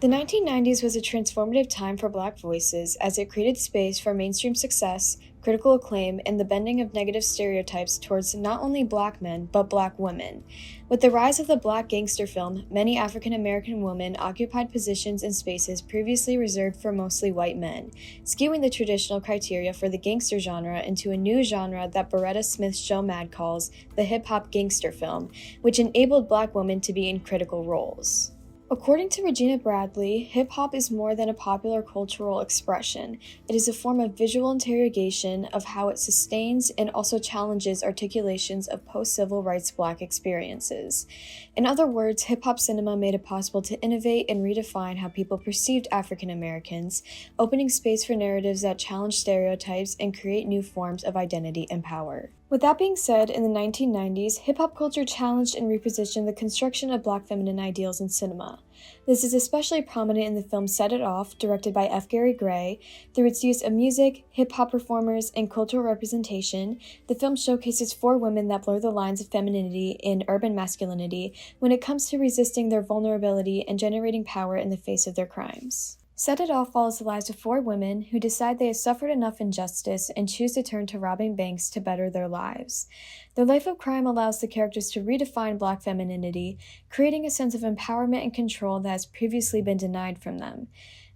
The 1990s was a transformative time for Black voices as it created space for mainstream success, critical acclaim, and the bending of negative stereotypes towards not only Black men, but Black women. With the rise of the Black gangster film, many African American women occupied positions in spaces previously reserved for mostly white men, skewing the traditional criteria for the gangster genre into a new genre that Beretta Smith's show Mad calls the hip-hop gangster film, which enabled Black women to be in critical roles. According to Regina Bradley, hip-hop is more than a popular cultural expression. It is a form of visual interrogation of how it sustains and also challenges articulations of post-civil rights Black experiences. In other words, hip-hop cinema made it possible to innovate and redefine how people perceived African Americans, opening space for narratives that challenge stereotypes and create new forms of identity and power. With that being said, in the 1990s, hip-hop culture challenged and repositioned the construction of Black feminine ideals in cinema. This is especially prominent in the film Set It Off, directed by F. Gary Gray. Through its use of music, hip-hop performers, and cultural representation, the film showcases four women that blur the lines of femininity and urban masculinity when it comes to resisting their vulnerability and generating power in the face of their crimes. Set It Off follows the lives of four women who decide they have suffered enough injustice and choose to turn to robbing banks to better their lives. Their life of crime allows the characters to redefine Black femininity, creating a sense of empowerment and control that has previously been denied from them.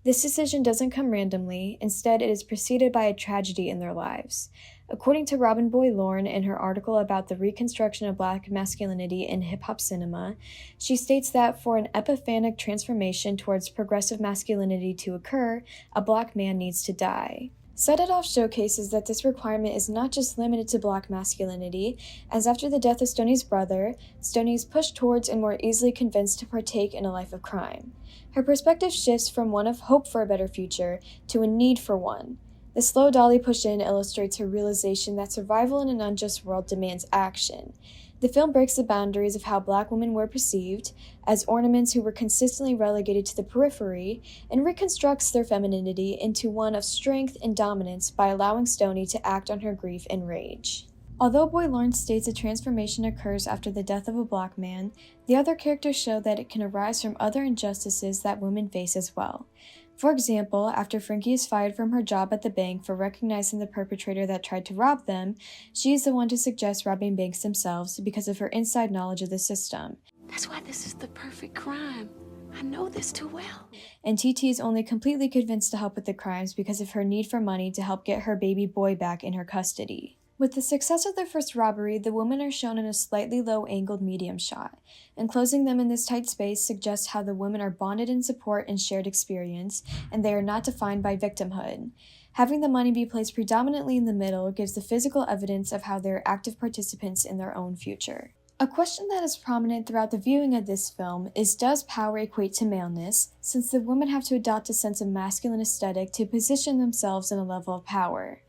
This decision doesn't come randomly, instead it is preceded by a tragedy in their lives. According to Robin Boy Lorne in her article about the reconstruction of Black masculinity in hip-hop cinema, she states that for an epiphanic transformation towards progressive masculinity to occur, a Black man needs to die. Set It Off showcases that this requirement is not just limited to Black masculinity, as after the death of Stoney's brother, Stoney is pushed towards and more easily convinced to partake in a life of crime. Her perspective shifts from one of hope for a better future to a need for one. The slow dolly push-in illustrates her realization that survival in an unjust world demands action. The film breaks the boundaries of how Black women were perceived, as ornaments who were consistently relegated to the periphery, and reconstructs their femininity into one of strength and dominance by allowing Stoney to act on her grief and rage. Although Boy Lawrence states a transformation occurs after the death of a Black man, the other characters show that it can arise from other injustices that women face as well. For example, after Frankie is fired from her job at the bank for recognizing the perpetrator that tried to rob them, she is the one to suggest robbing banks themselves because of her inside knowledge of the system. That's why this is the perfect crime. I know this too well. And TT is only completely convinced to help with the crimes because of her need for money to help get her baby boy back in her custody. With the success of their first robbery, the women are shown in a slightly low-angled medium shot. Enclosing them in this tight space suggests how the women are bonded in support and shared experience, and they are not defined by victimhood. Having the money be placed predominantly in the middle gives the physical evidence of how they are active participants in their own future. A question that is prominent throughout the viewing of this film is, does power equate to maleness, since the women have to adopt a sense of masculine aesthetic to position themselves in a level of power?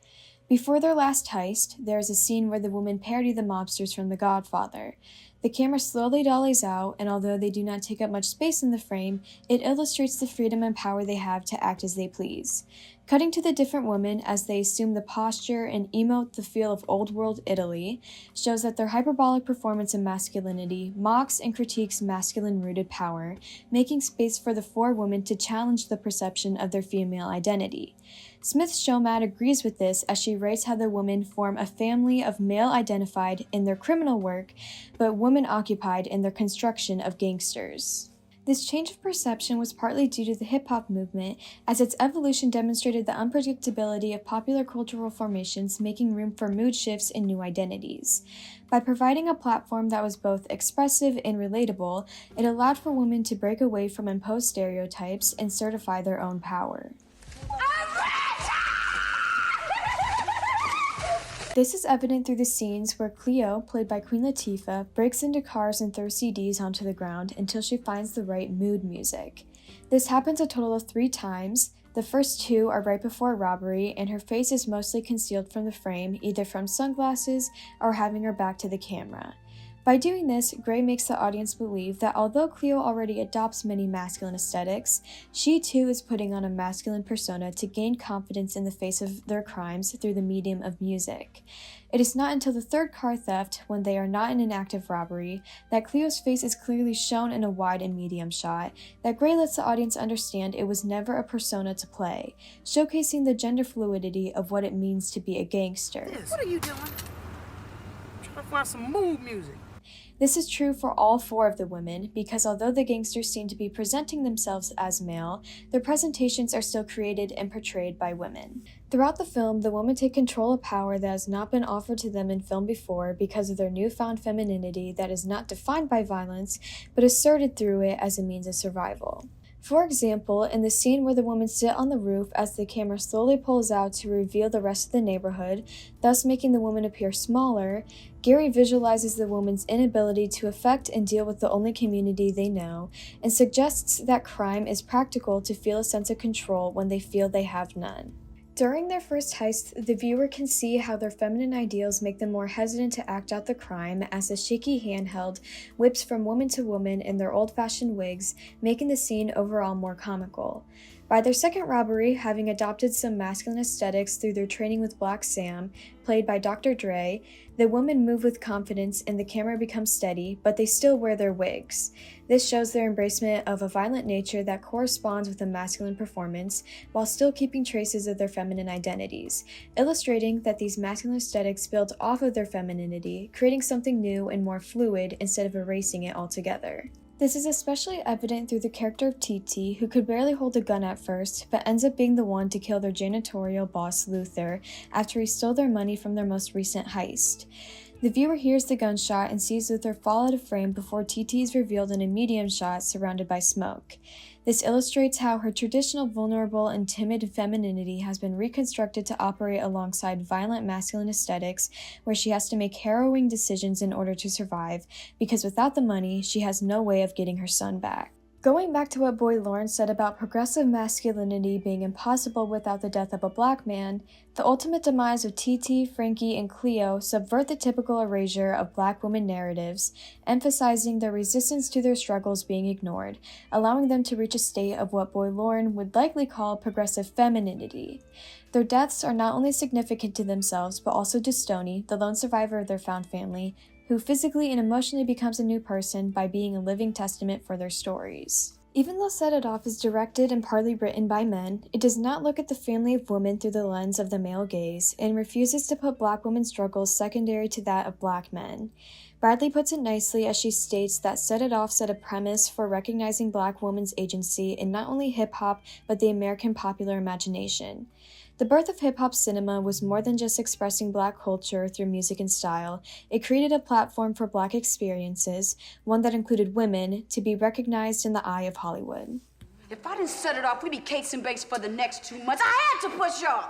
Before their last heist, there is a scene where the women parody the mobsters from The Godfather. The camera slowly dollies out, and although they do not take up much space in the frame, it illustrates the freedom and power they have to act as they please. Cutting to the different women as they assume the posture and emote the feel of old-world Italy shows that their hyperbolic performance of masculinity mocks and critiques masculine-rooted power, making space for the four women to challenge the perception of their female identity. Smith's show Mad agrees with this as she writes how the women form a family of male-identified in their criminal work, but women-occupied in their construction of gangsters. This change of perception was partly due to the hip-hop movement, as its evolution demonstrated the unpredictability of popular cultural formations, making room for mood shifts and new identities. By providing a platform that was both expressive and relatable, it allowed for women to break away from imposed stereotypes and certify their own power. This is evident through the scenes where Cleo, played by Queen Latifah, breaks into cars and throws CDs onto the ground until she finds the right mood music. This happens a total of 3 times. The first 2 are right before a robbery, and her face is mostly concealed from the frame, either from sunglasses or having her back to the camera. By doing this, Gray makes the audience believe that although Cleo already adopts many masculine aesthetics, she too is putting on a masculine persona to gain confidence in the face of their crimes through the medium of music. It is not until the third car theft, when they are not in an active robbery, that Cleo's face is clearly shown in a wide and medium shot, that Gray lets the audience understand it was never a persona to play, showcasing the gender fluidity of what it means to be a gangster. What are you doing? I'm trying to find some mood music. This is true for all four of the women, because although the gangsters seem to be presenting themselves as male, their presentations are still created and portrayed by women. Throughout the film, the women take control of power that has not been offered to them in film before because of their newfound femininity that is not defined by violence, but asserted through it as a means of survival. For example, in the scene where the women sit on the roof as the camera slowly pulls out to reveal the rest of the neighborhood, thus making the woman appear smaller, Gary visualizes the woman's inability to affect and deal with the only community they know, and suggests that crime is practical to feel a sense of control when they feel they have none. During their first heist, the viewer can see how their feminine ideals make them more hesitant to act out the crime as a shaky handheld whips from woman to woman in their old-fashioned wigs, making the scene overall more comical. By their second robbery, having adopted some masculine aesthetics through their training with Black Sam, played by Dr. Dre, the women move with confidence and the camera becomes steady, but they still wear their wigs. This shows their embracement of a violent nature that corresponds with a masculine performance, while still keeping traces of their feminine identities, illustrating that these masculine aesthetics build off of their femininity, creating something new and more fluid instead of erasing it altogether. This is especially evident through the character of TT, who could barely hold a gun at first, but ends up being the one to kill their janitorial boss Luther after he stole their money from their most recent heist. The viewer hears the gunshot and sees Luther fall out of frame before TT is revealed in a medium shot surrounded by smoke. This illustrates how her traditional vulnerable and timid femininity has been reconstructed to operate alongside violent masculine aesthetics, where she has to make harrowing decisions in order to survive, because without the money, she has no way of getting her son back. Going back to what Boy Lawrence said about progressive masculinity being impossible without the death of a black man, the ultimate demise of TT, Frankie, and Cleo subvert the typical erasure of black women narratives, emphasizing their resistance to their struggles being ignored, allowing them to reach a state of what Boy Lawrence would likely call progressive femininity. Their deaths are not only significant to themselves, but also to Stoney, the lone survivor of their found family, who physically and emotionally becomes a new person by being a living testament for their stories. Even though Set It Off is directed and partly written by men, it does not look at the family of women through the lens of the male gaze, and refuses to put black women's struggles secondary to that of black men. Bradley puts it nicely as she states that Set It Off set a premise for recognizing black women's agency in not only hip-hop, but the American popular imagination. The birth of hip-hop cinema was more than just expressing black culture through music and style. It created a platform for black experiences, one that included women, to be recognized in the eye of Hollywood. If I didn't set it off, we'd be cakes and bakes for the next 2 months. I had to push y'all.